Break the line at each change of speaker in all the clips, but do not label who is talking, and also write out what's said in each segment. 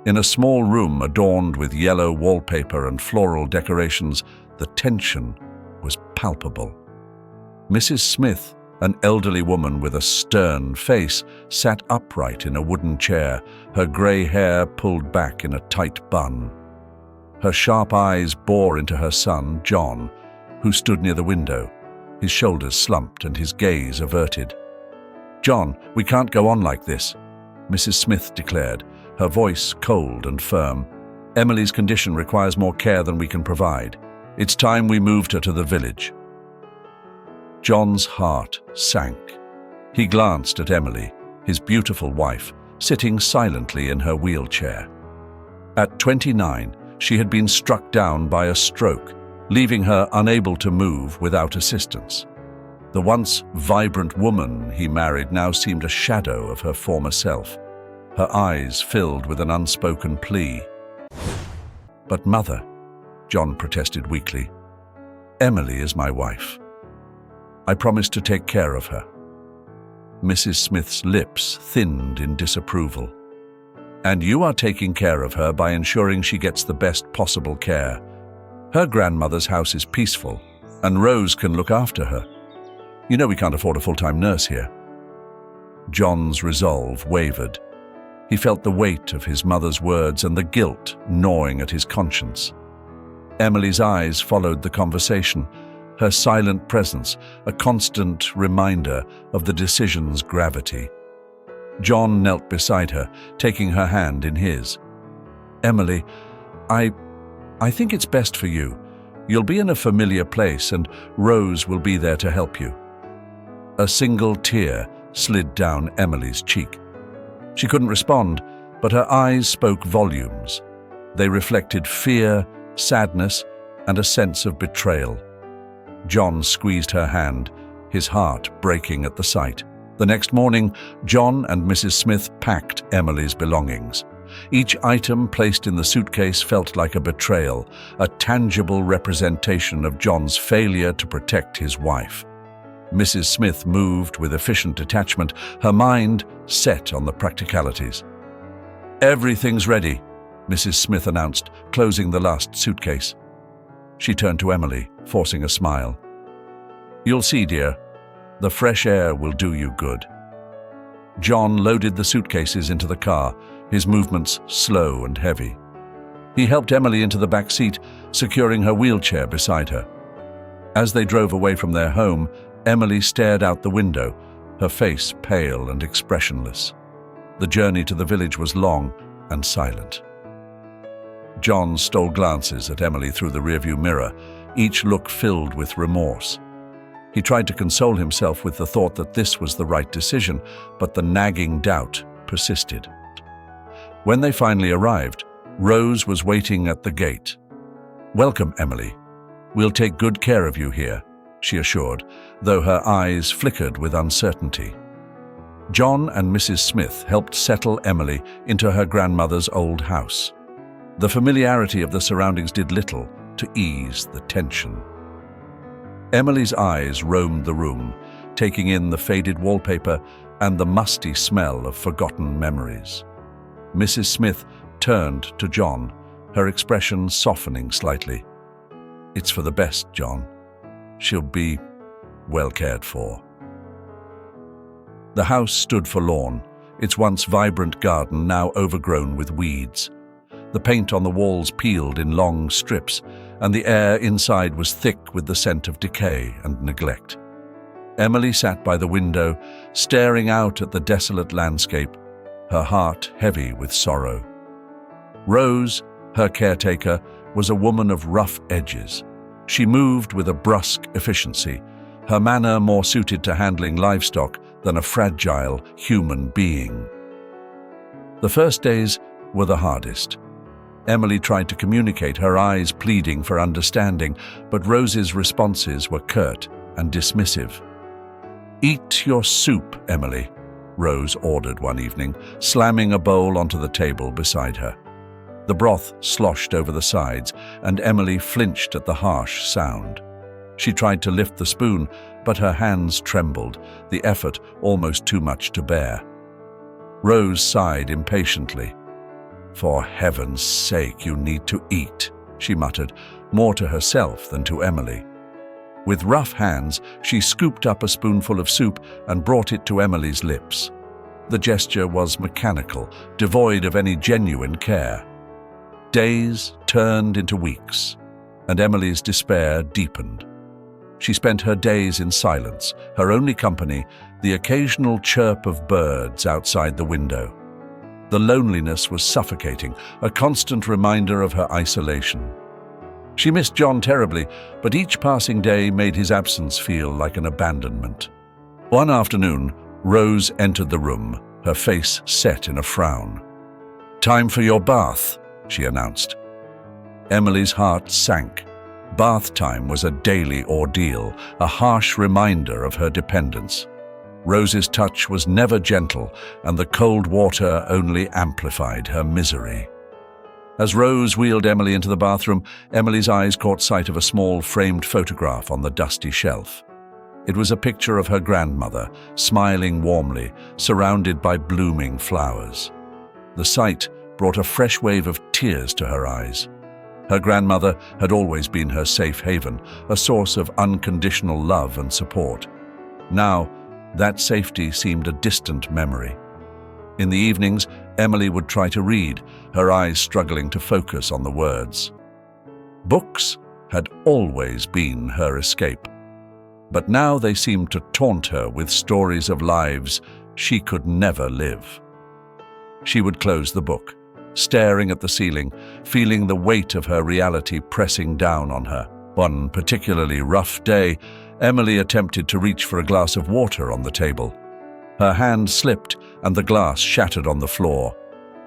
In a small room adorned with yellow wallpaper and floral decorations, the tension was palpable. Mrs. Smith, an elderly woman with a stern face, sat upright in a wooden chair, her grey hair pulled back in a tight bun. Her sharp eyes bore into her son, John, who stood near the window, his shoulders slumped and his gaze averted. "John, we can't go on like this," Mrs. Smith declared, her voice cold and firm. "Emily's condition requires more care than we can provide. It's time we moved her to the village." John's heart sank. He glanced at Emily, his beautiful wife, sitting silently in her wheelchair. At 29, she had been struck down by a stroke, leaving her unable to move without assistance. The once vibrant woman he married now seemed a shadow of her former self, her eyes filled with an unspoken plea. "But mother," John protested weakly, "Emily is my wife. I promised to take care of her." Mrs. Smith's lips thinned in disapproval. "And you are taking care of her by ensuring she gets the best possible care. Her grandmother's house is peaceful, and Rose can look after her. You know we can't afford a full-time nurse here." John's resolve wavered. He felt the weight of his mother's words and the guilt gnawing at his conscience. Emily's eyes followed the conversation, her silent presence a constant reminder of the decision's gravity. John knelt beside her, taking her hand in his. "Emily, I think it's best for you. You'll be in a familiar place and Rose will be there to help you." A single tear slid down Emily's cheek. She couldn't respond, but her eyes spoke volumes. They reflected fear, sadness, and a sense of betrayal. John squeezed her hand, his heart breaking at the sight. The next morning, John and Mrs. Smith packed Emily's belongings. Each item placed in the suitcase felt like a betrayal, a tangible representation of John's failure to protect his wife. Mrs. Smith moved with efficient detachment, her mind set on the practicalities. "Everything's ready," Mrs. Smith announced, closing the last suitcase. She turned to Emily, forcing a smile. "You'll see, dear. The fresh air will do you good." John loaded the suitcases into the car, his movements slow and heavy. He helped Emily into the back seat, securing her wheelchair beside her. As they drove away from their home, Emily stared out the window, her face pale and expressionless. The journey to the village was long and silent. John stole glances at Emily through the rearview mirror, each look filled with remorse. He tried to console himself with the thought that this was the right decision, but the nagging doubt persisted. When they finally arrived, Rose was waiting at the gate. "Welcome, Emily. We'll take good care of you here," she assured, though her eyes flickered with uncertainty. John and Mrs. Smith helped settle Emily into her grandmother's old house. The familiarity of the surroundings did little to ease the tension. Emily's eyes roamed the room, taking in the faded wallpaper and the musty smell of forgotten memories. Mrs. Smith turned to John, her expression softening slightly. "It's for the best, John. She'll be well cared for." The house stood forlorn, its once vibrant garden now overgrown with weeds. The paint on the walls peeled in long strips, and the air inside was thick with the scent of decay and neglect. Emily sat by the window, staring out at the desolate landscape, her heart heavy with sorrow. Rose, her caretaker, was a woman of rough edges. She moved with a brusque efficiency, her manner more suited to handling livestock than a fragile human being. The first days were the hardest. Emily tried to communicate, her eyes pleading for understanding, but Rose's responses were curt and dismissive. "Eat your soup, Emily," Rose ordered one evening, slamming a bowl onto the table beside her. The broth sloshed over the sides, and Emily flinched at the harsh sound. She tried to lift the spoon, but her hands trembled, the effort almost too much to bear. Rose sighed impatiently. "For heaven's sake, you need to eat," she muttered, more to herself than to Emily. With rough hands, she scooped up a spoonful of soup and brought it to Emily's lips. The gesture was mechanical, devoid of any genuine care. Days turned into weeks, and Emily's despair deepened. She spent her days in silence, her only company the occasional chirp of birds outside the window. The loneliness was suffocating, a constant reminder of her isolation. She missed John terribly, but each passing day made his absence feel like an abandonment. One afternoon, Rose entered the room, her face set in a frown. "Time for your bath," she announced. Emily's heart sank. Bath time was a daily ordeal, a harsh reminder of her dependence. Rose's touch was never gentle, and the cold water only amplified her misery. As Rose wheeled Emily into the bathroom, Emily's eyes caught sight of a small framed photograph on the dusty shelf. It was a picture of her grandmother, smiling warmly, surrounded by blooming flowers. The sight brought a fresh wave of tears to her eyes. Her grandmother had always been her safe haven, a source of unconditional love and support. Now, that safety seemed a distant memory. In the evenings, Emily would try to read, her eyes struggling to focus on the words. Books had always been her escape, but now they seemed to taunt her with stories of lives she could never live. She would close the book, staring at the ceiling, feeling the weight of her reality pressing down on her. One particularly rough day, Emily attempted to reach for a glass of water on the table. Her hand slipped and the glass shattered on the floor.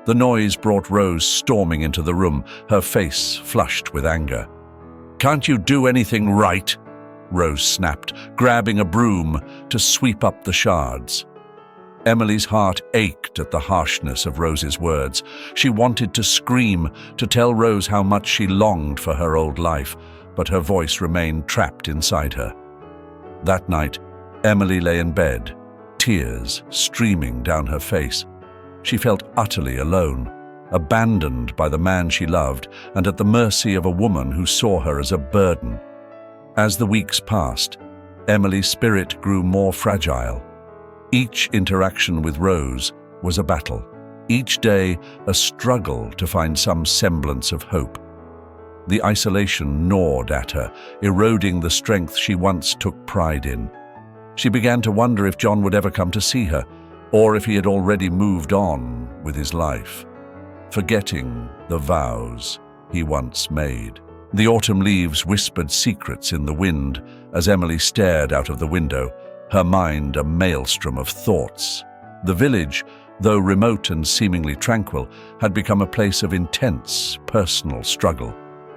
The noise brought Rose storming into the room, her face flushed with anger. "Can't you do anything right?" Rose snapped, grabbing a broom to sweep up the shards. Emily's heart ached at the harshness of Rose's words. She wanted to scream, to tell Rose how much she longed for her old life, but her voice remained trapped inside her. That night, Emily lay in bed, tears streaming down her face. She felt utterly alone, abandoned by the man she loved and at the mercy of a woman who saw her as a burden. As the weeks passed, Emily's spirit grew more fragile. Each interaction with Rose was a battle, each day a struggle to find some semblance of hope. The isolation gnawed at her, eroding the strength she once took pride in. She began to wonder if John would ever come to see her, or if he had already moved on with his life, forgetting the vows he once made. The autumn leaves whispered secrets in the wind as Emily stared out of the window, her mind a maelstrom of thoughts. The village, though remote and seemingly tranquil, had become a place of intense personal struggle.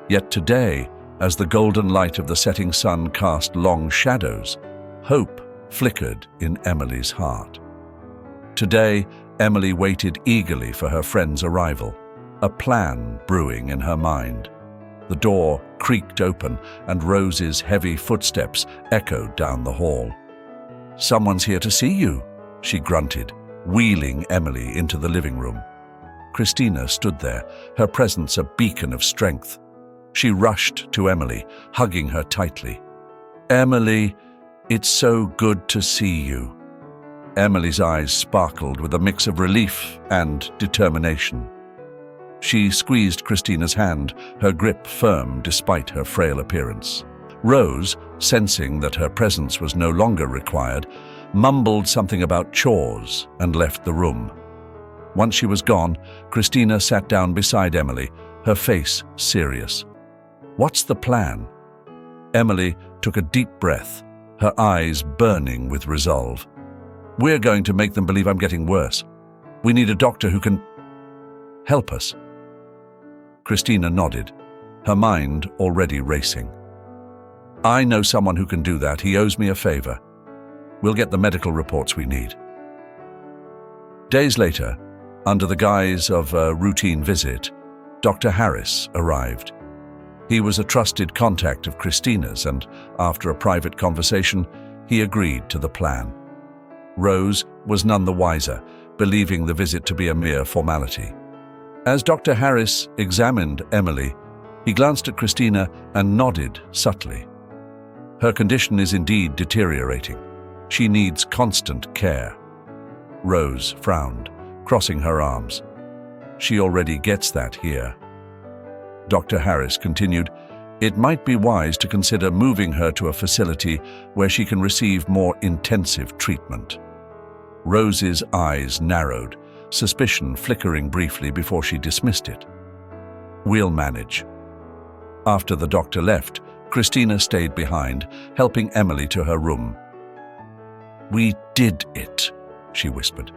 Yet today, as the golden light of the setting sun cast long shadows, hope flickered in Emily's heart. Today, Emily waited eagerly for her friend's arrival, a plan brewing in her mind. The door creaked open and Rose's heavy footsteps echoed down the hall. "Someone's here to see you," she grunted, wheeling Emily into the living room. Christina stood there, her presence a beacon of strength. She rushed to Emily, hugging her tightly. "Emily, it's so good to see you." Emily's eyes sparkled with a mix of relief and determination. She squeezed Christina's hand, her grip firm despite her frail appearance. Rose, sensing that her presence was no longer required, mumbled something about chores and left the room. Once she was gone, Christina sat down beside Emily, her face serious. "What's the plan?" Emily took a deep breath, her eyes burning with resolve. "We're going to make them believe I'm getting worse. We need a doctor who can help us." Christina nodded, her mind already racing. "I know someone who can do that. He owes me a favor. We'll get the medical reports we need." Days later, under the guise of a routine visit, Dr. Harris arrived. He was a trusted contact of Christina's, and after a private conversation, he agreed to the plan. Rose was none the wiser, believing the visit to be a mere formality. As Dr. Harris examined Emily, he glanced at Christina and nodded subtly. Her condition is indeed deteriorating. She needs constant care. Rose frowned, crossing her arms. She already gets that here. Dr. Harris continued, "It might be wise to consider moving her to a facility where she can receive more intensive treatment." Rose's eyes narrowed, suspicion flickering briefly before she dismissed it. "We'll manage." After the doctor left, Christina stayed behind, helping Emily to her room. "We did it," she whispered.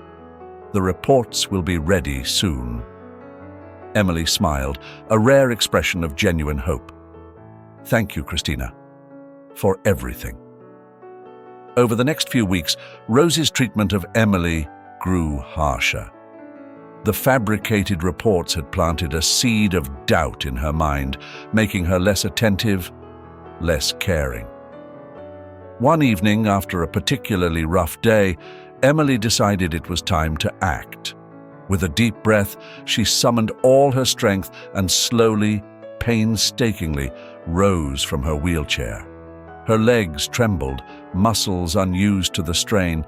"The reports will be ready soon." Emily smiled, a rare expression of genuine hope. "Thank you, Christina, for everything." Over the next few weeks, Rose's treatment of Emily grew harsher. The fabricated reports had planted a seed of doubt in her mind, making her less attentive, less caring. One evening, after a particularly rough day, Emily decided it was time to act. With a deep breath, she summoned all her strength and slowly, painstakingly, rose from her wheelchair. Her legs trembled, muscles unused to the strain,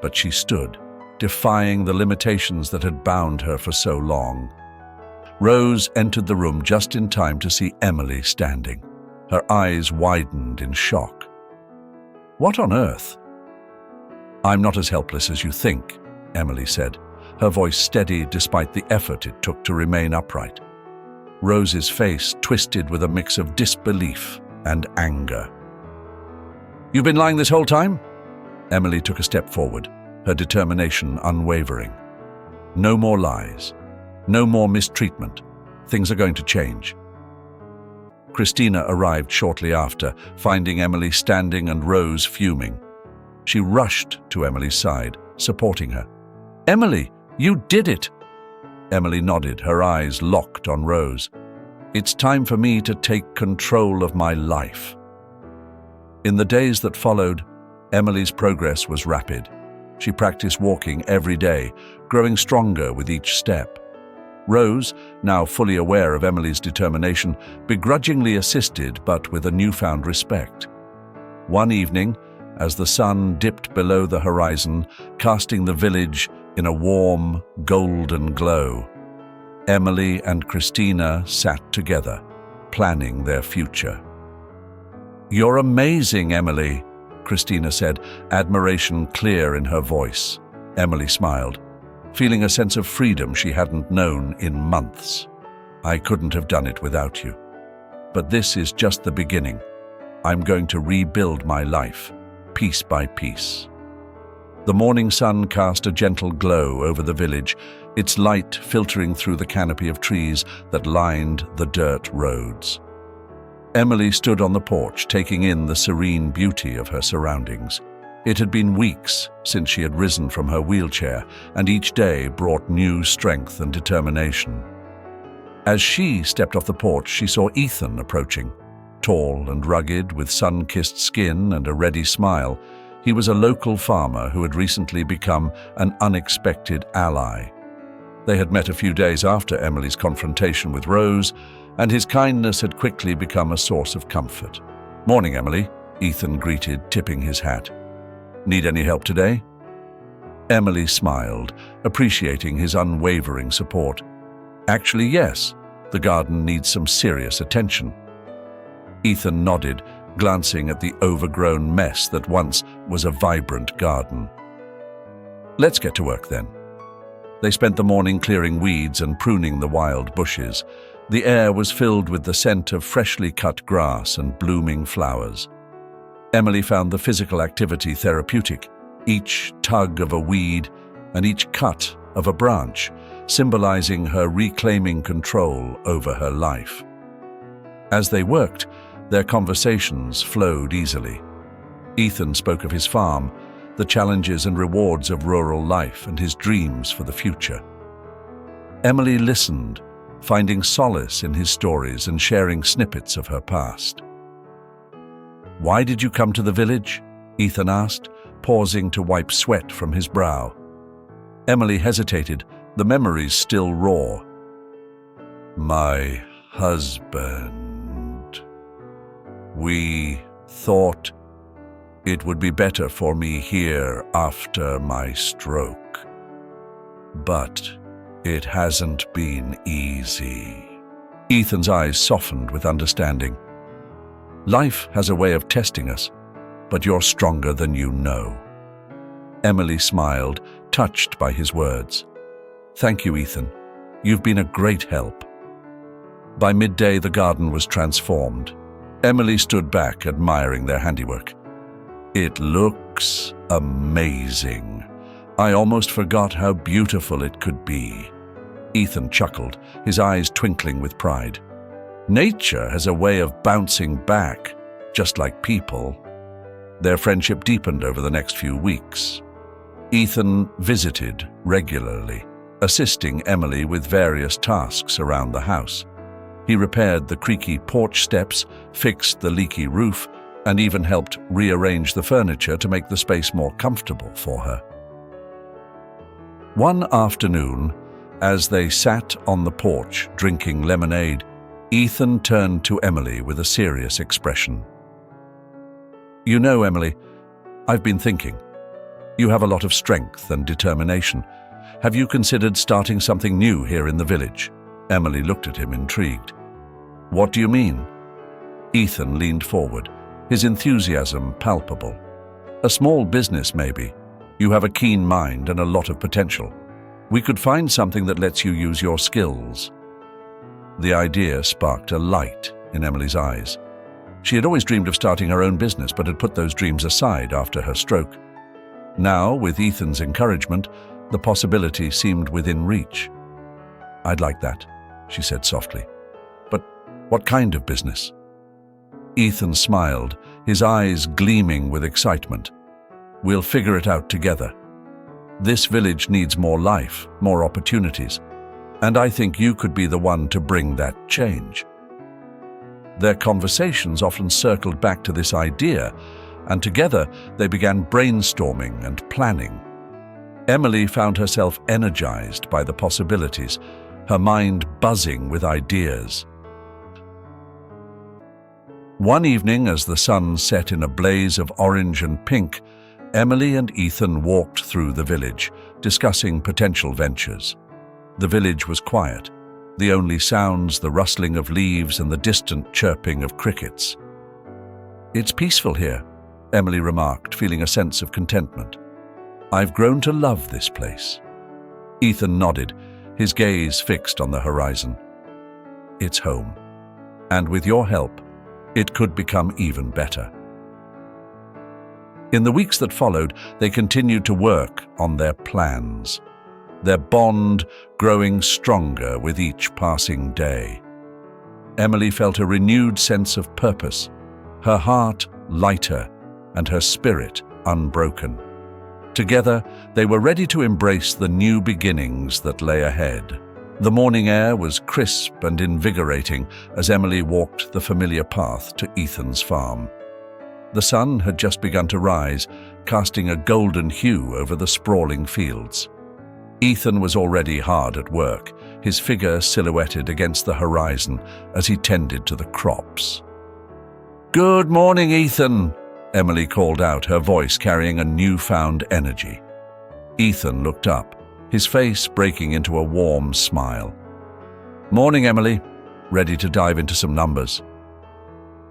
but she stood, defying the limitations that had bound her for so long. Rose entered the room just in time to see Emily standing. Her eyes widened in shock. "What on earth?" "I'm not as helpless as you think," Emily said, her voice steady despite the effort it took to remain upright. Rose's face twisted with a mix of disbelief and anger. "You've been lying this whole time?" Emily took a step forward, her determination unwavering. "No more lies. No more mistreatment. Things are going to change." Christina arrived shortly after, finding Emily standing and Rose fuming. She rushed to Emily's side, supporting her. "Emily, you did it!" Emily nodded, her eyes locked on Rose. "It's time for me to take control of my life." In the days that followed, Emily's progress was rapid. She practiced walking every day, growing stronger with each step. Rose, now fully aware of Emily's determination, begrudgingly assisted but with a newfound respect. One evening, as the sun dipped below the horizon, casting the village in a warm, golden glow, Emily and Christina sat together, planning their future. "You're amazing, Emily," Christina said, admiration clear in her voice. Emily smiled, feeling a sense of freedom she hadn't known in months. "I couldn't have done it without you. But this is just the beginning. I'm going to rebuild my life, piece by piece." The morning sun cast a gentle glow over the village, its light filtering through the canopy of trees that lined the dirt roads. Emily stood on the porch, taking in the serene beauty of her surroundings. It had been weeks since she had risen from her wheelchair, and each day brought new strength and determination. As she stepped off the porch, she saw Ethan approaching. Tall and rugged, with sun-kissed skin and a ready smile, he was a local farmer who had recently become an unexpected ally. They had met a few days after Emily's confrontation with Rose, and his kindness had quickly become a source of comfort. "Morning, Emily," Ethan greeted, tipping his hat. "Need any help today?" Emily smiled, appreciating his unwavering support. "Actually, yes. The garden needs some serious attention." Ethan nodded, glancing at the overgrown mess that once was a vibrant garden. "Let's get to work then." They spent the morning clearing weeds and pruning the wild bushes. The air was filled with the scent of freshly cut grass and blooming flowers. Emily found the physical activity therapeutic, each tug of a weed and each cut of a branch, symbolizing her reclaiming control over her life. As they worked, their conversations flowed easily. Ethan spoke of his farm, the challenges and rewards of rural life, and his dreams for the future. Emily listened, finding solace in his stories and sharing snippets of her past. "Why did you come to the village?" Ethan asked, pausing to wipe sweat from his brow. Emily hesitated, the memories still raw. My husband. We thought it would be better for me here after my stroke. But it hasn't been easy. Ethan's eyes softened with understanding. Life has a way of testing us, but you're stronger than you know. Emily smiled, touched by his words. Thank you, Ethan. You've been a great help. By midday, the garden was transformed. Emily stood back, admiring their handiwork. It looks amazing. I almost forgot how beautiful it could be. Ethan chuckled, his eyes twinkling with pride. Nature has a way of bouncing back, just like people. Their friendship deepened over the next few weeks. Ethan visited regularly, assisting Emily with various tasks around the house. He repaired the creaky porch steps, fixed the leaky roof, and even helped rearrange the furniture to make the space more comfortable for her. One afternoon, as they sat on the porch drinking lemonade, Ethan turned to Emily with a serious expression. You know, Emily, I've been thinking. You have a lot of strength and determination. Have you considered starting something new here in the village? Emily looked at him, intrigued. What do you mean? Ethan leaned forward, his enthusiasm palpable. A small business, maybe. You have a keen mind and a lot of potential. We could find something that lets you use your skills. The idea sparked a light in Emily's eyes. She had always dreamed of starting her own business, but had put those dreams aside after her stroke. Now, with Ethan's encouragement, the possibility seemed within reach. I'd like that, she said softly. But what kind of business? Ethan smiled, his eyes gleaming with excitement. We'll figure it out together. This village needs more life, more opportunities, and I think you could be the one to bring that change. Their conversations often circled back to this idea, and together they began brainstorming and planning. Emily found herself energized by the possibilities, her mind buzzing with ideas. One evening, as the sun set in a blaze of orange and pink, Emily and Ethan walked through the village, discussing potential ventures. The village was quiet, the only sounds the rustling of leaves and the distant chirping of crickets. It's peaceful here, Emily remarked, feeling a sense of contentment. I've grown to love this place. Ethan nodded, his gaze fixed on the horizon. It's home, and with your help, it could become even better. In the weeks that followed, they continued to work on their plans, their bond growing stronger with each passing day. Emily felt a renewed sense of purpose, her heart lighter and her spirit unbroken. Together, they were ready to embrace the new beginnings that lay ahead. The morning air was crisp and invigorating as Emily walked the familiar path to Ethan's farm. The sun had just begun to rise, casting a golden hue over the sprawling fields. Ethan was already hard at work, his figure silhouetted against the horizon as he tended to the crops. "Good morning, Ethan," Emily called out, her voice carrying a newfound energy. Ethan looked up, his face breaking into a warm smile. "Morning, Emily. Ready to dive into some numbers?"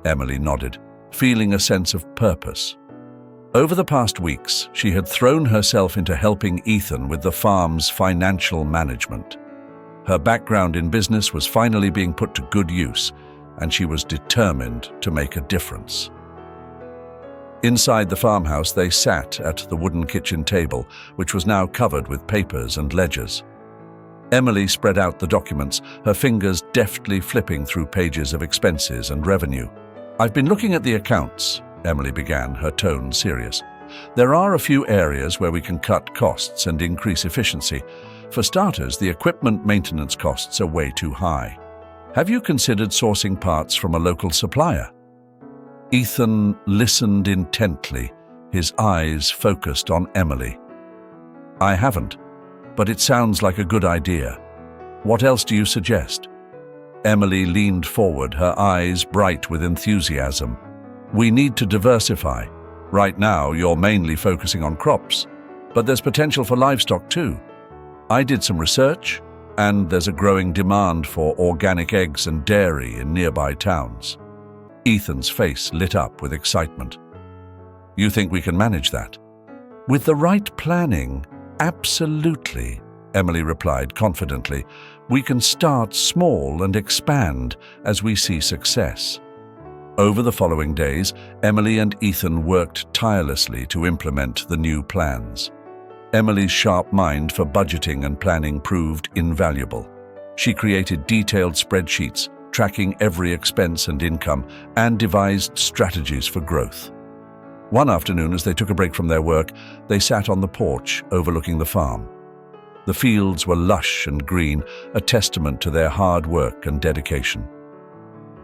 Emily nodded, feeling a sense of purpose. Over the past weeks, she had thrown herself into helping Ethan with the farm's financial management. Her background in business was finally being put to good use, and she was determined to make a difference. Inside the farmhouse, they sat at the wooden kitchen table, which was now covered with papers and ledgers. Emily spread out the documents, her fingers deftly flipping through pages of expenses and revenue. "I've been looking at the accounts," Emily began, her tone serious. "There are a few areas where we can cut costs and increase efficiency. For starters, the equipment maintenance costs are way too high. Have you considered sourcing parts from a local supplier?" Ethan listened intently, his eyes focused on Emily. "I haven't, but it sounds like a good idea. What else do you suggest?" Emily leaned forward, her eyes bright with enthusiasm. We need to diversify. Right now, you're mainly focusing on crops, but there's potential for livestock too. I did some research, and there's a growing demand for organic eggs and dairy in nearby towns. Ethan's face lit up with excitement. You think we can manage that? With the right planning, absolutely, Emily replied confidently. We can start small and expand as we see success. Over the following days, Emily and Ethan worked tirelessly to implement the new plans. Emily's sharp mind for budgeting and planning proved invaluable. She created detailed spreadsheets, tracking every expense and income, and devised strategies for growth. One afternoon, as they took a break from their work, they sat on the porch overlooking the farm. The fields were lush and green, a testament to their hard work and dedication.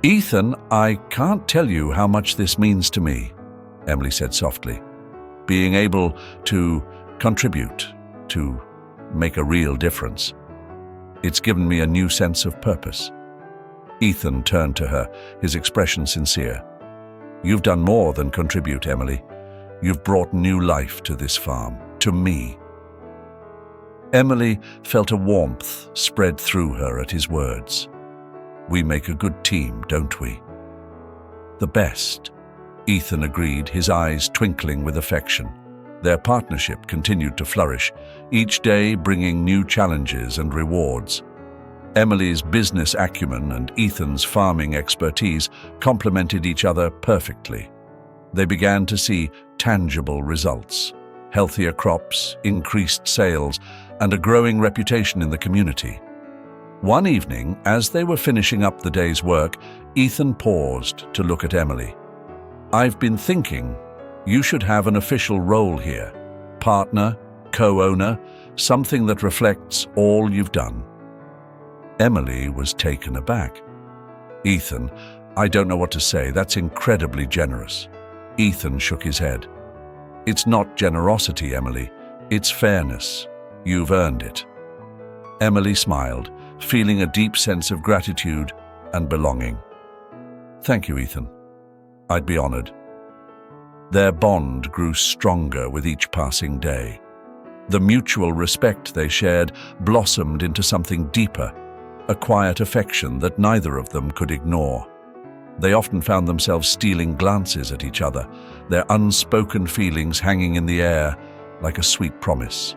Ethan, I can't tell you how much this means to me, Emily said softly. Being able to contribute, to make a real difference. It's given me a new sense of purpose. Ethan turned to her, his expression sincere. You've done more than contribute, Emily. You've brought new life to this farm, to me. Emily felt a warmth spread through her at his words. We make a good team, don't we? The best, Ethan agreed, his eyes twinkling with affection. Their partnership continued to flourish, each day bringing new challenges and rewards. Emily's business acumen and Ethan's farming expertise complemented each other perfectly. They began to see tangible results: healthier crops, increased sales, and a growing reputation in the community. One evening, as they were finishing up the day's work, Ethan paused to look at Emily. I've been thinking, you should have an official role here. Partner, co-owner, something that reflects all you've done. Emily was taken aback. Ethan, I don't know what to say. That's incredibly generous. Ethan shook his head. It's not generosity, Emily. It's fairness. You've earned it. Emily smiled, feeling a deep sense of gratitude and belonging. Thank you, Ethan. I'd be honored. Their bond grew stronger with each passing day. The mutual respect they shared blossomed into something deeper, a quiet affection that neither of them could ignore. They often found themselves stealing glances at each other, their unspoken feelings hanging in the air like a sweet promise.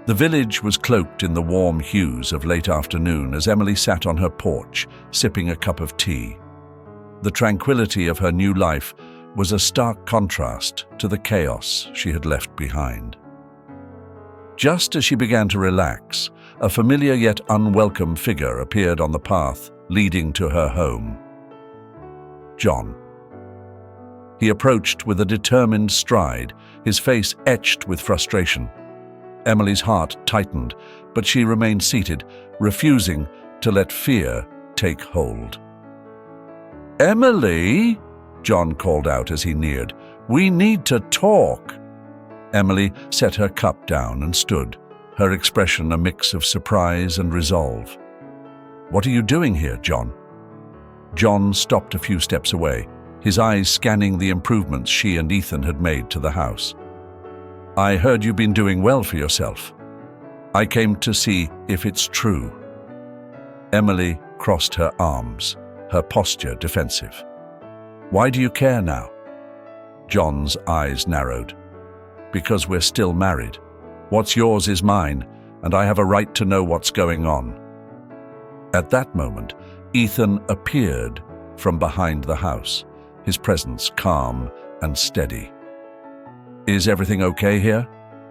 The village was cloaked in the warm hues of late afternoon as Emily sat on her porch, sipping a cup of tea. The tranquility of her new life was a stark contrast to the chaos she had left behind. Just as she began to relax, a familiar yet unwelcome figure appeared on the path leading to her home. John. He approached with a determined stride, his face etched with frustration. Emily's heart tightened, but she remained seated, refusing to let fear take hold. Emily, John called out as he neared, we need to talk. Emily set her cup down and stood, her expression a mix of surprise and resolve. What are you doing here, John? John stopped a few steps away, his eyes scanning the improvements she and Ethan had made to the house. I heard you've been doing well for yourself. I came to see if it's true. Emily crossed her arms, her posture defensive. Why do you care now? John's eyes narrowed. Because we're still married. What's yours is mine, and I have a right to know what's going on. At that moment, Ethan appeared from behind the house, his presence calm and steady. Is everything okay here?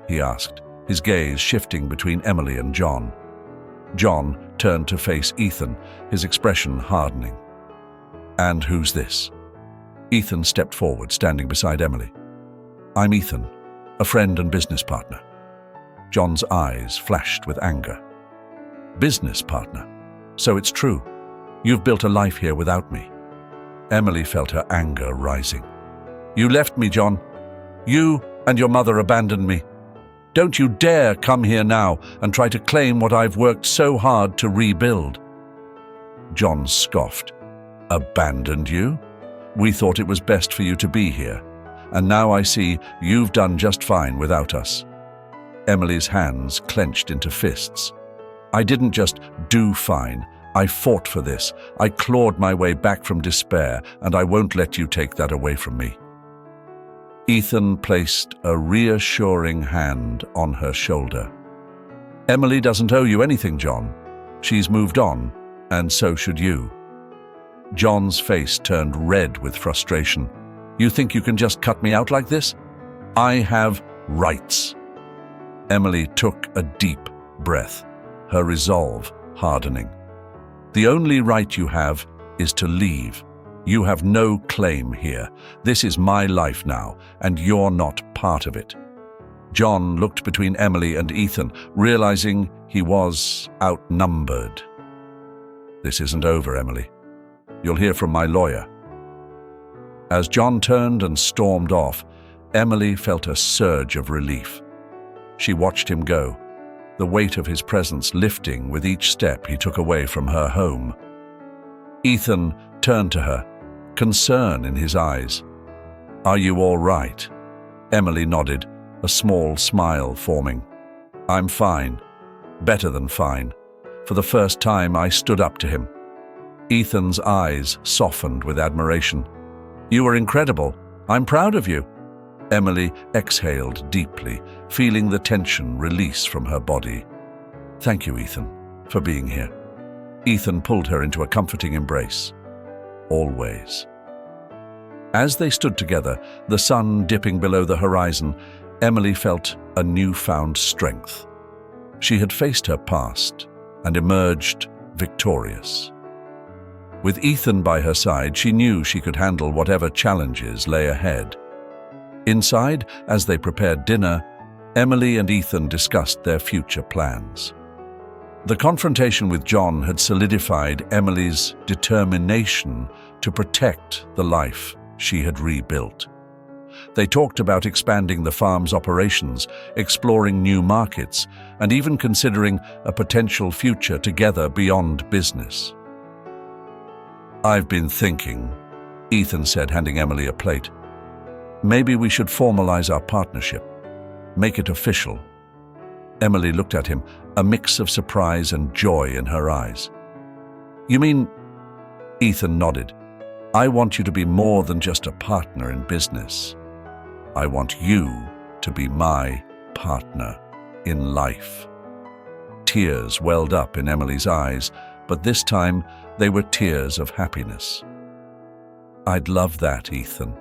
He asked, his gaze shifting between Emily and John. John turned to face Ethan, his expression hardening. And who's this? Ethan stepped forward, standing beside Emily. I'm Ethan, a friend and business partner. John's eyes flashed with anger. Business partner? So it's true. You've built a life here without me. Emily felt her anger rising. You left me, John. You and your mother abandoned me. Don't you dare come here now and try to claim what I've worked so hard to rebuild. John scoffed. Abandoned you? We thought it was best for you to be here, and now I see you've done just fine without us. Emily's hands clenched into fists. I didn't just do fine. I fought for this. I clawed my way back from despair, and I won't let you take that away from me. Ethan placed a reassuring hand on her shoulder. Emily doesn't owe you anything, John. She's moved on, and so should you. John's face turned red with frustration. You think you can just cut me out like this? I have rights. Emily took a deep breath, her resolve hardening. The only right you have is to leave. You have no claim here. This is my life now, and you're not part of it. John looked between Emily and Ethan, realizing he was outnumbered. This isn't over, Emily. You'll hear from my lawyer. As John turned and stormed off, Emily felt a surge of relief. She watched him go, the weight of his presence lifting with each step he took away from her home. Ethan turned to her, concern in his eyes. Are you all right? Emily nodded, a small smile forming. I'm fine. Better than fine. For the first time, I stood up to him. Ethan's eyes softened with admiration. You were incredible. I'm proud of you. Emily exhaled deeply, feeling the tension release from her body. Thank you, Ethan, for being here. Ethan pulled her into a comforting embrace. Always. As they stood together, the sun dipping below the horizon, Emily felt a newfound strength. She had faced her past and emerged victorious. With Ethan by her side, she knew she could handle whatever challenges lay ahead. Inside, as they prepared dinner, Emily and Ethan discussed their future plans. The confrontation with John had solidified Emily's determination to protect the life she had rebuilt. They talked about expanding the farm's operations, exploring new markets, and even considering a potential future together beyond business. I've been thinking, Ethan said, handing Emily a plate. Maybe we should formalize our partnership, make it official. Emily looked at him, a mix of surprise and joy in her eyes. You mean? Ethan nodded. I want you to be more than just a partner in business. I want you to be my partner in life. Tears welled up in Emily's eyes, but this time they were tears of happiness. I'd love that, Ethan.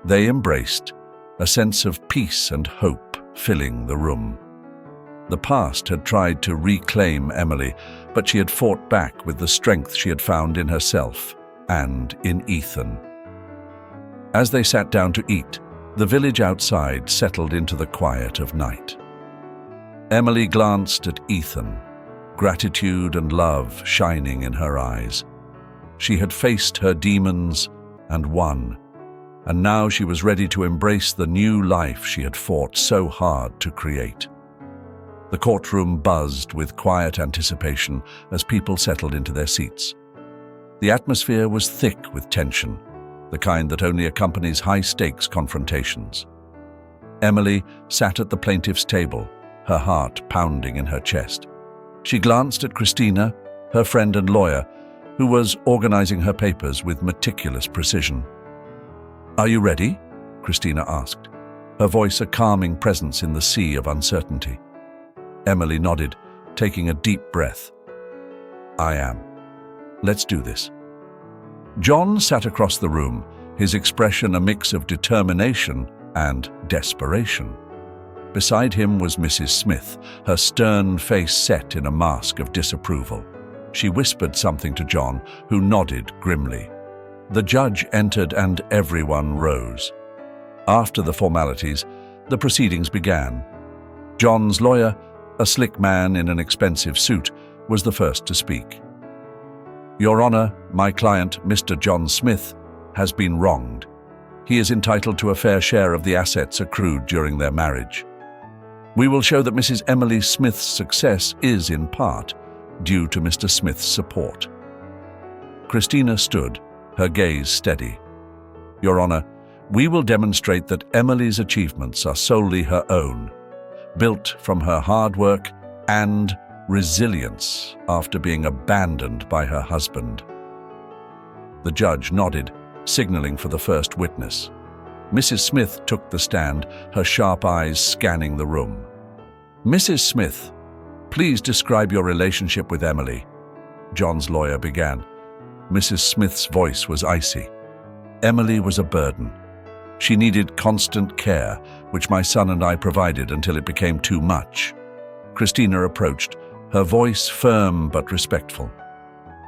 They embraced, a sense of peace and hope filling the room. The past had tried to reclaim Emily, but she had fought back with the strength she had found in herself and in Ethan. As they sat down to eat, the village outside settled into the quiet of night. Emily glanced at Ethan, gratitude and love shining in her eyes. She had faced her demons and won, and now she was ready to embrace the new life she had fought so hard to create. The courtroom buzzed with quiet anticipation as people settled into their seats. The atmosphere was thick with tension, the kind that only accompanies high-stakes confrontations. Emily sat at the plaintiff's table, her heart pounding in her chest. She glanced at Christina, her friend and lawyer, who was organizing her papers with meticulous precision. Are you ready? Christina asked, her voice a calming presence in the sea of uncertainty. Emily nodded, taking a deep breath. I am. Let's do this. John sat across the room, his expression a mix of determination and desperation. Beside him was Mrs. Smith, her stern face set in a mask of disapproval. She whispered something to John, who nodded grimly. The judge entered and everyone rose. After the formalities, the proceedings began. John's lawyer, a slick man in an expensive suit, was the first to speak. Your Honor, my client, Mr. John Smith, has been wronged. He is entitled to a fair share of the assets accrued during their marriage. We will show that Mrs. Emily Smith's success is, in part, due to Mr. Smith's support. Christina stood, her gaze steady. Your Honor, we will demonstrate that Emily's achievements are solely her own, built from her hard work and resilience after being abandoned by her husband. The judge nodded, signaling for the first witness. Mrs. Smith took the stand, her sharp eyes scanning the room. Mrs. Smith, please describe your relationship with Emily, John's lawyer began. Mrs. Smith's voice was icy. Emily was a burden. She needed constant care, which my son and I provided until it became too much. Christina approached, her voice firm but respectful.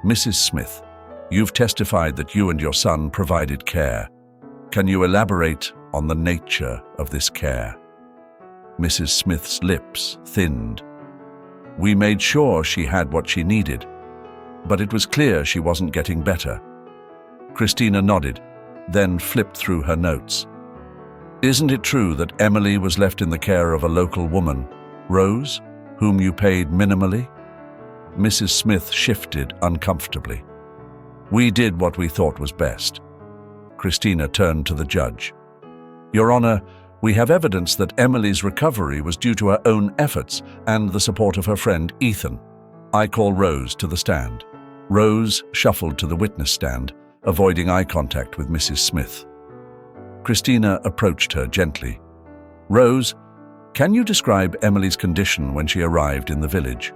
Mrs. Smith, you've testified that you and your son provided care. Can you elaborate on the nature of this care? Mrs. Smith's lips thinned. We made sure she had what she needed, but it was clear she wasn't getting better. Christina nodded, then flipped through her notes. Isn't it true that Emily was left in the care of a local woman, Rose, whom you paid minimally? Mrs. Smith shifted uncomfortably. We did what we thought was best. Christina turned to the judge. Your Honor, we have evidence that Emily's recovery was due to her own efforts and the support of her friend Ethan. I call Rose to the stand. Rose shuffled to the witness stand, avoiding eye contact with Mrs. Smith. Christina approached her gently. Rose, can you describe Emily's condition when she arrived in the village?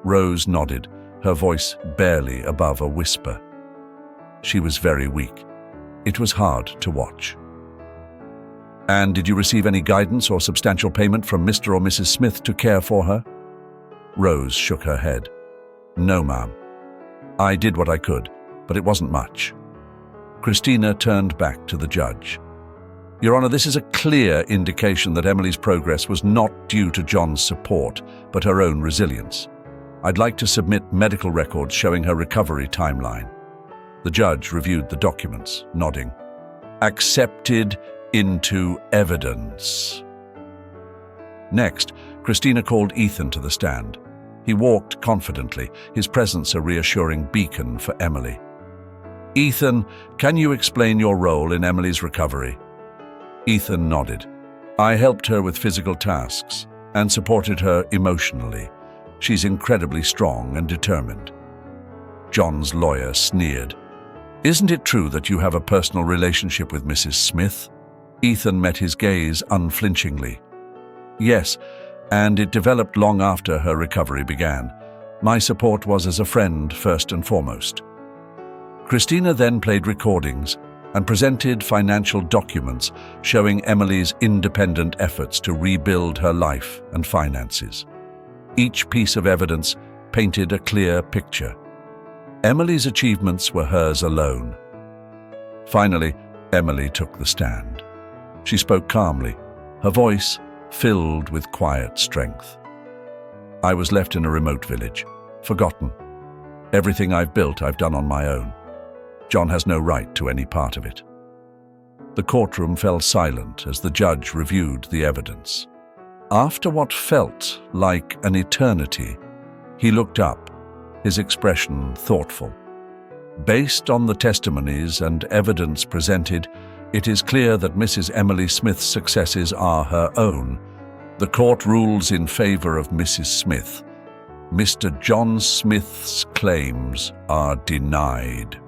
Rose nodded, her voice barely above a whisper. She was very weak. It was hard to watch. And did you receive any guidance or substantial payment from Mr. or Mrs. Smith to care for her? Rose shook her head. No, ma'am. I did what I could, but it wasn't much. Christina turned back to the judge. Your Honor, this is a clear indication that Emily's progress was not due to John's support, but her own resilience. I'd like to submit medical records showing her recovery timeline. The judge reviewed the documents, nodding. Accepted into evidence. Next, Christina called Ethan to the stand. He walked confidently, his presence a reassuring beacon for Emily. Ethan, can you explain your role in Emily's recovery? Ethan nodded. I helped her with physical tasks and supported her emotionally. She's incredibly strong and determined. John's lawyer sneered. Isn't it true that you have a personal relationship with Mrs. Smith? Ethan met his gaze unflinchingly. Yes, and it developed long after her recovery began. My support was as a friend first and foremost. Christina then played recordings and presented financial documents showing Emily's independent efforts to rebuild her life and finances. Each piece of evidence painted a clear picture. Emily's achievements were hers alone. Finally, Emily took the stand. She spoke calmly, her voice filled with quiet strength. I was left in a remote village, forgotten. Everything I've built, I've done on my own. John has no right to any part of it. The courtroom fell silent as the judge reviewed the evidence. After what felt like an eternity, he looked up, his expression thoughtful. Based on the testimonies and evidence presented, it is clear that Mrs. Emily Smith's successes are her own. The court rules in favor of Mrs. Smith. Mr. John Smith's claims are denied.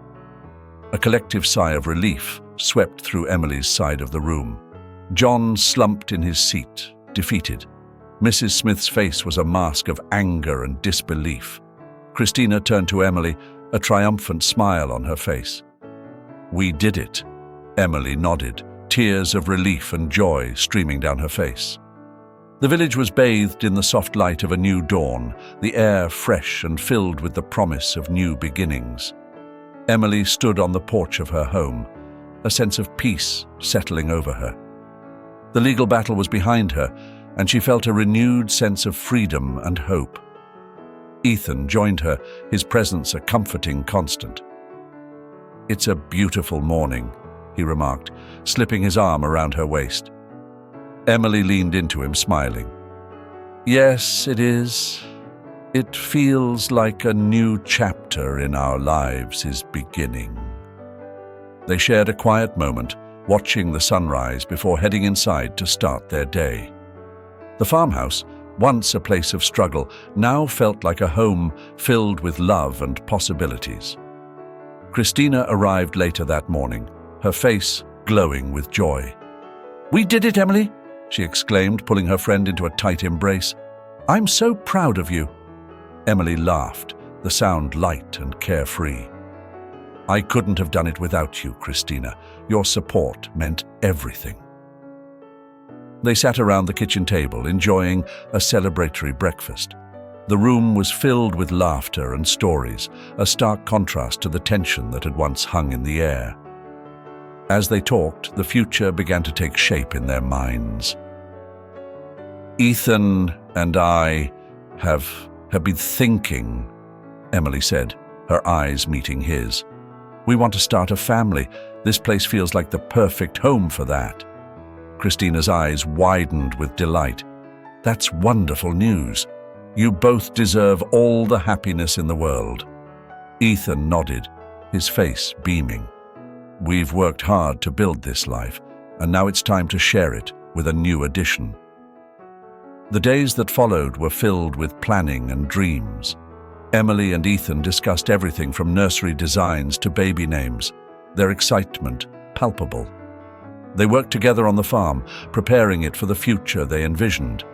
A collective sigh of relief swept through Emily's side of the room. John slumped in his seat, defeated. Mrs. Smith's face was a mask of anger and disbelief. Christina turned to Emily, a triumphant smile on her face. We did it. Emily nodded, tears of relief and joy streaming down her face. The village was bathed in the soft light of a new dawn, the air fresh and filled with the promise of new beginnings. Emily stood on the porch of her home, a sense of peace settling over her. The legal battle was behind her, and she felt a renewed sense of freedom and hope. Ethan joined her, his presence a comforting constant. It's a beautiful morning, he remarked, slipping his arm around her waist. Emily leaned into him, smiling. Yes, it is. It feels like a new chapter in our lives is beginning. They shared a quiet moment, watching the sunrise before heading inside to start their day. The farmhouse, once a place of struggle, now felt like a home filled with love and possibilities. Christina arrived later that morning, her face glowing with joy. "We did it, Emily!" she exclaimed, pulling her friend into a tight embrace. "I'm so proud of you." Emily laughed, the sound light and carefree. "I couldn't have done it without you, Christina. Your support meant everything." They sat around the kitchen table, enjoying a celebratory breakfast. The room was filled with laughter and stories, a stark contrast to the tension that had once hung in the air. As they talked, the future began to take shape in their minds. "Ethan and I have been thinking," Emily said, her eyes meeting his. "We want to start a family. This place feels like the perfect home for that." Christina's eyes widened with delight. "That's wonderful news. You both deserve all the happiness in the world." Ethan nodded, his face beaming. "We've worked hard to build this life, and now it's time to share it with a new addition." The days that followed were filled with planning and dreams. Emily and Ethan discussed everything from nursery designs to baby names, their excitement palpable. They worked together on the farm, preparing it for the future they envisioned.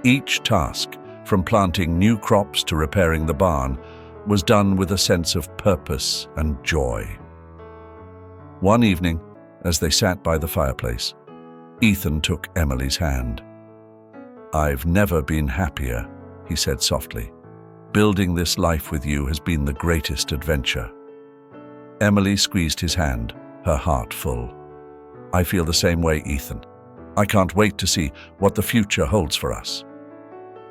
Each task, from planting new crops to repairing the barn, was done with a sense of purpose and joy. One evening, as they sat by the fireplace, Ethan took Emily's hand. "I've never been happier," he said softly. "Building this life with you has been the greatest adventure." Emily squeezed his hand, her heart full. "I feel the same way, Ethan. I can't wait to see what the future holds for us."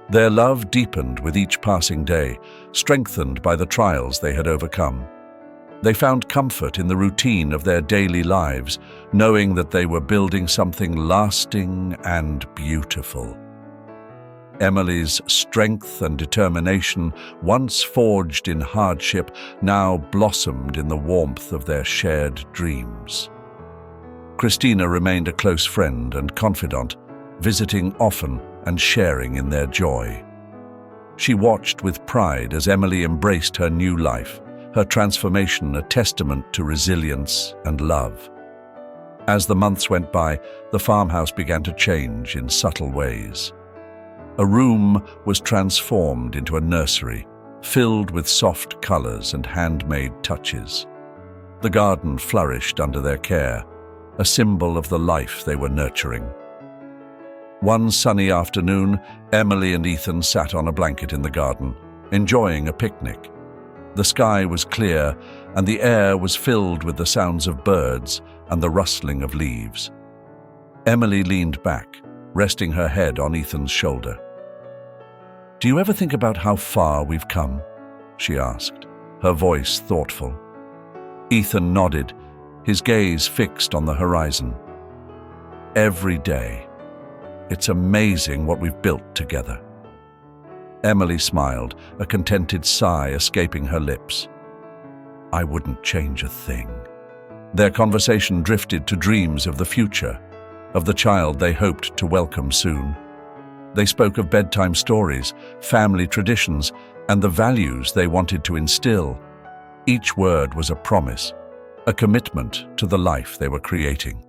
Their love deepened with each passing day, strengthened by the trials they had overcome. They found comfort in the routine of their daily lives, knowing that they were building something lasting and beautiful. Emily's strength and determination, once forged in hardship, now blossomed in the warmth of their shared dreams. Christina remained a close friend and confidant, visiting often and sharing in their joy. She watched with pride as Emily embraced her new life, her transformation a testament to resilience and love. As the months went by, the farmhouse began to change in subtle ways. A room was transformed into a nursery, filled with soft colors and handmade touches. The garden flourished under their care, a symbol of the life they were nurturing. One sunny afternoon, Emily and Ethan sat on a blanket in the garden, enjoying a picnic. The sky was clear, and the air was filled with the sounds of birds and the rustling of leaves. Emily leaned back, resting her head on Ethan's shoulder. "Do you ever think about how far we've come?" she asked, her voice thoughtful. Ethan nodded, his gaze fixed on the horizon. "Every day. It's amazing what we've built together." Emily smiled, a contented sigh escaping her lips. "I wouldn't change a thing." Their conversation drifted to dreams of the future, of the child they hoped to welcome soon. They spoke of bedtime stories, family traditions, and the values they wanted to instill. Each word was a promise, a commitment to the life they were creating.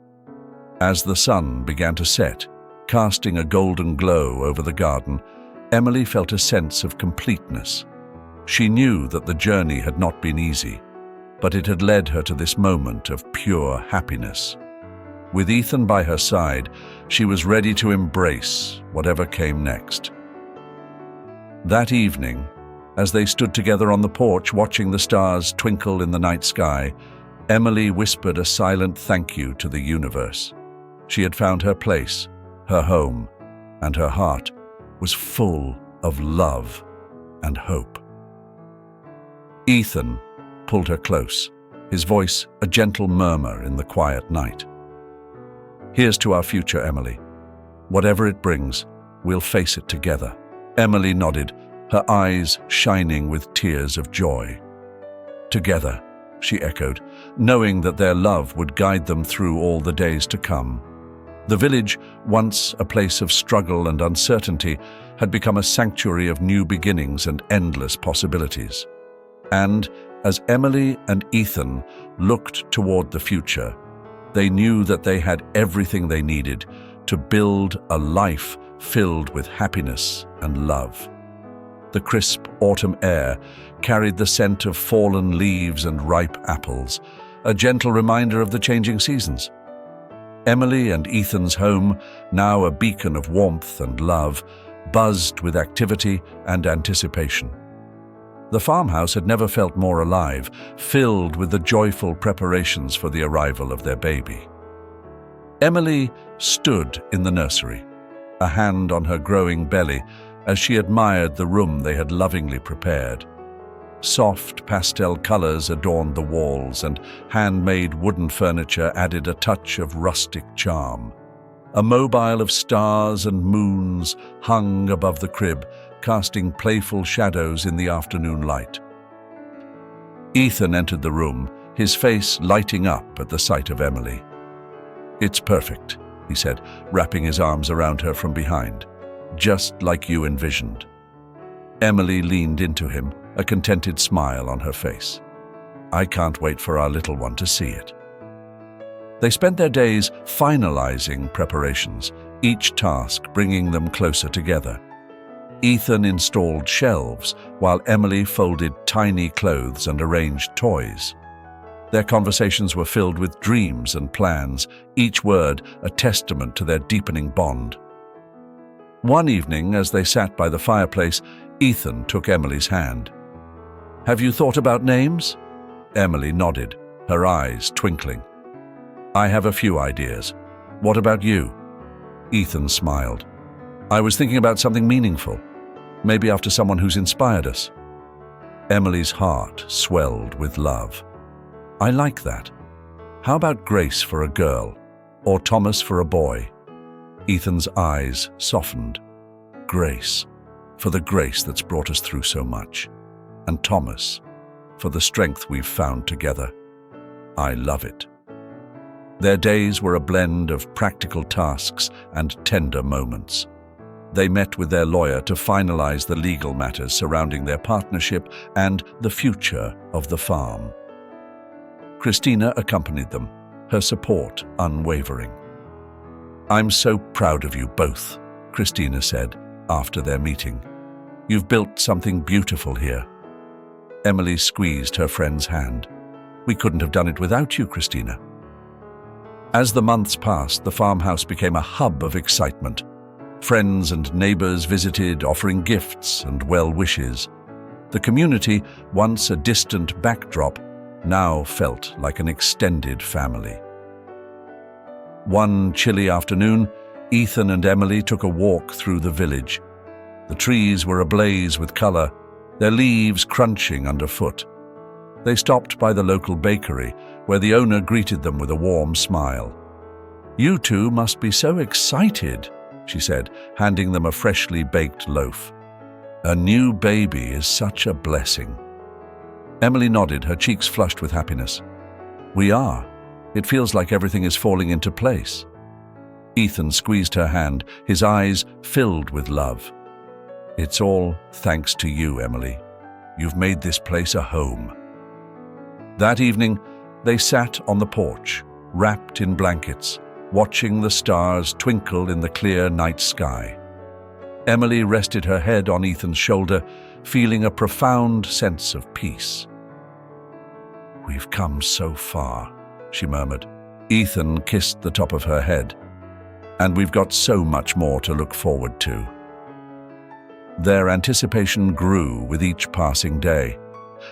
As the sun began to set, casting a golden glow over the garden, Emily felt a sense of completeness. She knew that the journey had not been easy, but it had led her to this moment of pure happiness. With Ethan by her side, she was ready to embrace whatever came next. That evening, as they stood together on the porch watching the stars twinkle in the night sky, Emily whispered a silent thank you to the universe. She had found her place, her home, and her heart was full of love and hope. Ethan pulled her close, his voice a gentle murmur in the quiet night. "Here's to our future, Emily. Whatever it brings, we'll face it together." Emily nodded, her eyes shining with tears of joy. "Together," she echoed, knowing that their love would guide them through all the days to come. The village, once a place of struggle and uncertainty, had become a sanctuary of new beginnings and endless possibilities. And as Emily and Ethan looked toward the future, they knew that they had everything they needed to build a life filled with happiness and love. The crisp autumn air carried the scent of fallen leaves and ripe apples, a gentle reminder of the changing seasons. Emily and Ethan's home, now a beacon of warmth and love, buzzed with activity and anticipation. The farmhouse had never felt more alive, filled with the joyful preparations for the arrival of their baby. Emily stood in the nursery, a hand on her growing belly, as she admired the room they had lovingly prepared. Soft pastel colors adorned the walls, and handmade wooden furniture added a touch of rustic charm. A mobile of stars and moons hung above the crib, casting playful shadows in the afternoon light. Ethan entered the room, his face lighting up at the sight of Emily. "It's perfect," he said, wrapping his arms around her from behind. "Just like you envisioned." Emily leaned into him, a contented smile on her face. "I can't wait for our little one to see it." They spent their days finalizing preparations, each task bringing them closer together. Ethan installed shelves, while Emily folded tiny clothes and arranged toys. Their conversations were filled with dreams and plans, each word a testament to their deepening bond. One evening, as they sat by the fireplace, Ethan took Emily's hand. "Have you thought about names?" Emily nodded, her eyes twinkling. "I have a few ideas. What about you?" Ethan smiled. "I was thinking about something meaningful, maybe after someone who's inspired us." Emily's heart swelled with love. "I like that. How about Grace for a girl, or Thomas for a boy?" Ethan's eyes softened. "Grace, for the grace that's brought us through so much. And Thomas, for the strength we've found together. I love it." Their days were a blend of practical tasks and tender moments. They met with their lawyer to finalize the legal matters surrounding their partnership and the future of the farm. Christina accompanied them, her support unwavering. "I'm so proud of you both," Christina said after their meeting. "You've built something beautiful here." Emily squeezed her friend's hand. "We couldn't have done it without you, Christina." As the months passed, the farmhouse became a hub of excitement. Friends and neighbors visited, offering gifts and well wishes. The community, once a distant backdrop, now felt like an extended family. One chilly afternoon, Ethan and Emily took a walk through the village. The trees were ablaze with color, their leaves crunching underfoot. They stopped by the local bakery, where the owner greeted them with a warm smile. "You two must be so excited," she said, handing them a freshly baked loaf. "A new baby is such a blessing." Emily nodded, her cheeks flushed with happiness. "We are. It feels like everything is falling into place." Ethan squeezed her hand, his eyes filled with love. "It's all thanks to you, Emily. You've made this place a home." That evening, they sat on the porch, wrapped in blankets, watching the stars twinkle in the clear night sky. Emily rested her head on Ethan's shoulder, feeling a profound sense of peace. "We've come so far," she murmured. Ethan kissed the top of her head. "And we've got so much more to look forward to." Their anticipation grew with each passing day.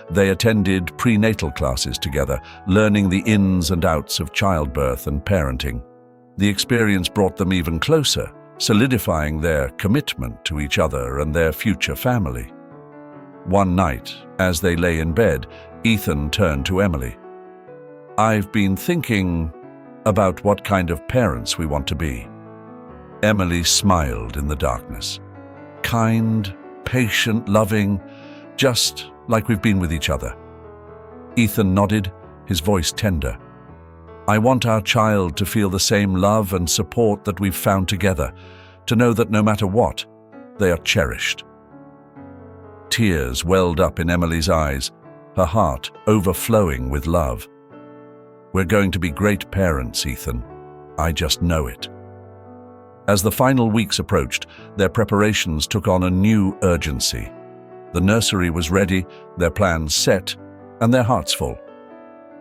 They attended prenatal classes together, learning the ins and outs of childbirth and parenting. The experience brought them even closer, solidifying their commitment to each other and their future family. One night, as they lay in bed, Ethan turned to Emily. "I've been thinking about what kind of parents we want to be." Emily smiled in the darkness. "Kind, patient, loving, just like we've been with each other. Ethan nodded, his voice tender. I want our child to feel the same love and support that we've found together, to know that no matter what, they are cherished. Tears welled up in Emily's eyes, her heart overflowing with love. We're going to be great parents, Ethan. I just know it. As the final weeks approached, their preparations took on a new urgency. The nursery was ready, their plans set, and their hearts full.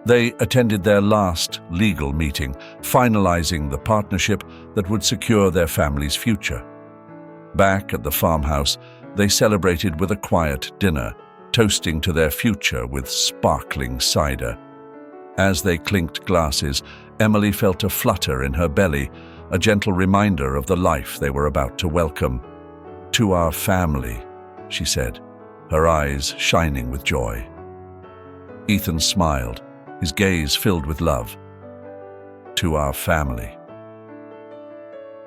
They attended their last legal meeting, finalizing the partnership that would secure their family's future. Back at the farmhouse, they celebrated with a quiet dinner, toasting to their future with sparkling cider. As they clinked glasses, Emily felt a flutter in her belly, a gentle reminder of the life they were about to welcome. To our family, she said, her eyes shining with joy. Ethan smiled, his gaze filled with love. To our family.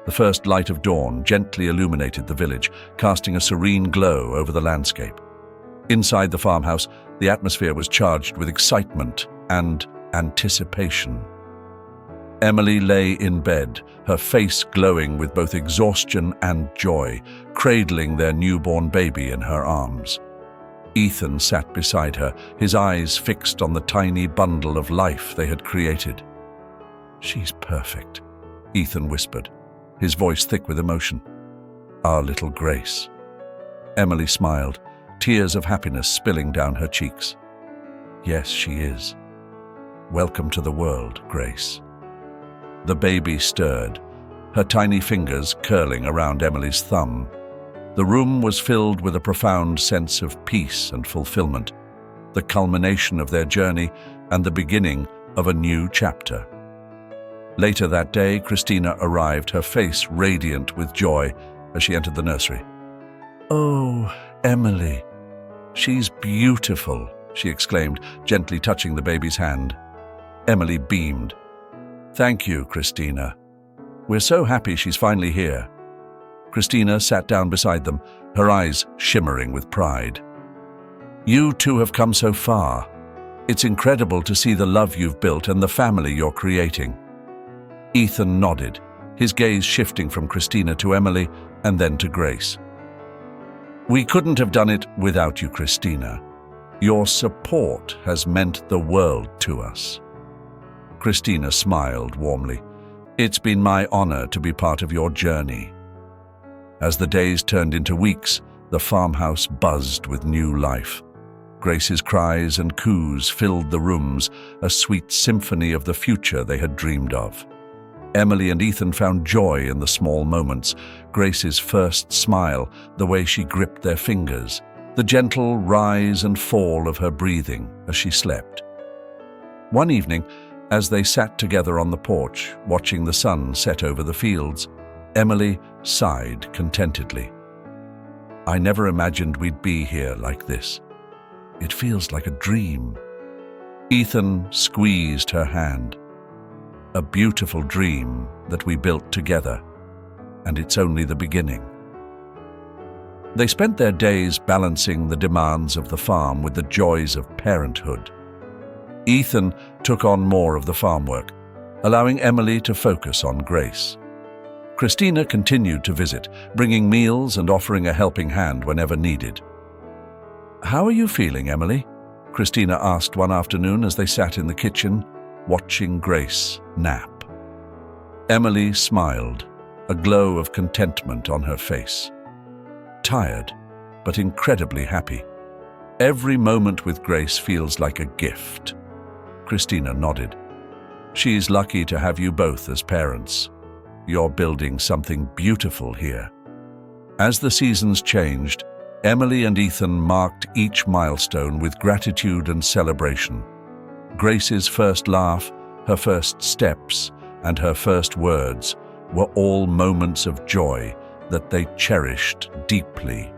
The first light of dawn gently illuminated the village, casting a serene glow over the landscape. Inside the farmhouse, the atmosphere was charged with excitement and anticipation. Emily lay in bed, her face glowing with both exhaustion and joy, cradling their newborn baby in her arms. Ethan sat beside her, his eyes fixed on the tiny bundle of life they had created. She's perfect, Ethan whispered, his voice thick with emotion. Our little Grace. Emily smiled, tears of happiness spilling down her cheeks. Yes, she is. Welcome to the world, Grace. The baby stirred, her tiny fingers curling around Emily's thumb. The room was filled with a profound sense of peace and fulfillment, the culmination of their journey and the beginning of a new chapter. Later that day, Christina arrived, her face radiant with joy as she entered the nursery. Oh, Emily, she's beautiful, she exclaimed, gently touching the baby's hand. Emily beamed. Thank you, Christina. We're so happy she's finally here. Christina sat down beside them, her eyes shimmering with pride. You two have come so far. It's incredible to see the love you've built and the family you're creating. Ethan nodded, his gaze shifting from Christina to Emily and then to Grace. We couldn't have done it without you, Christina. Your support has meant the world to us. Christina smiled warmly. It's been my honor to be part of your journey. As the days turned into weeks, the farmhouse buzzed with new life. Grace's cries and coos filled the rooms, a sweet symphony of the future they had dreamed of. Emily and Ethan found joy in the small moments, Grace's first smile, the way she gripped their fingers, the gentle rise and fall of her breathing as she slept. One evening, as they sat together on the porch, watching the sun set over the fields, Emily sighed contentedly. I never imagined we'd be here like this. It feels like a dream. Ethan squeezed her hand. A beautiful dream that we built together, and it's only the beginning. They spent their days balancing the demands of the farm with the joys of parenthood. Ethan took on more of the farm work, allowing Emily to focus on Grace. Christina continued to visit, bringing meals and offering a helping hand whenever needed. How are you feeling, Emily? Christina asked one afternoon as they sat in the kitchen, watching Grace nap. Emily smiled, a glow of contentment on her face. Tired, but incredibly happy. Every moment with Grace feels like a gift. Christina nodded. She's lucky to have you both as parents. You're building something beautiful here. As the seasons changed, Emily and Ethan marked each milestone with gratitude and celebration. Grace's first laugh, her first steps, and her first words were all moments of joy that they cherished deeply.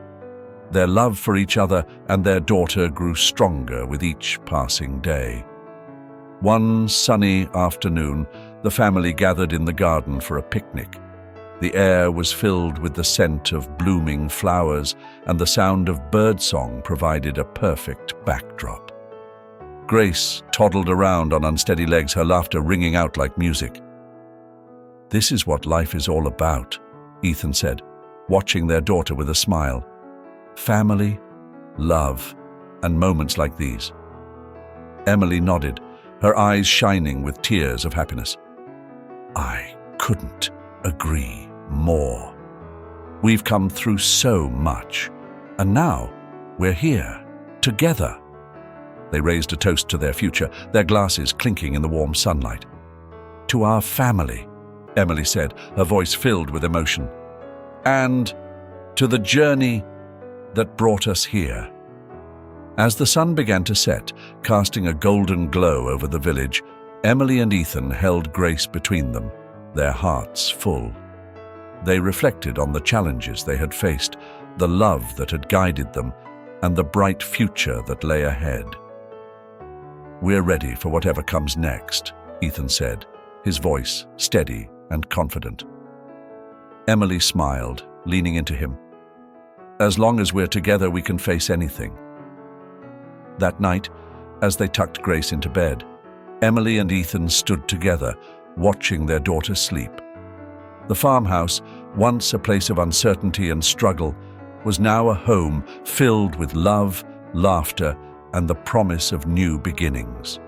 Their love for each other and their daughter grew stronger with each passing day. One sunny afternoon, the family gathered in the garden for a picnic. The air was filled with the scent of blooming flowers, and the sound of birdsong provided a perfect backdrop. Grace toddled around on unsteady legs, her laughter ringing out like music. "This is what life is all about," Ethan said, watching their daughter with a smile. "Family, love, and moments like these." Emily nodded, her eyes shining with tears of happiness. "I couldn't agree more. We've come through so much, and now we're here, together." They raised a toast to their future, their glasses clinking in the warm sunlight. "To our family," Emily said, her voice filled with emotion. "And to the journey that brought us here." As the sun began to set, casting a golden glow over the village, Emily and Ethan held Grace between them, their hearts full. They reflected on the challenges they had faced, the love that had guided them, and the bright future that lay ahead. "We're ready for whatever comes next," Ethan said, his voice steady and confident. Emily smiled, leaning into him. "As long as we're together, we can face anything." That night, as they tucked Grace into bed, Emily and Ethan stood together, watching their daughter sleep. The farmhouse, once a place of uncertainty and struggle, was now a home filled with love, laughter, and the promise of new beginnings.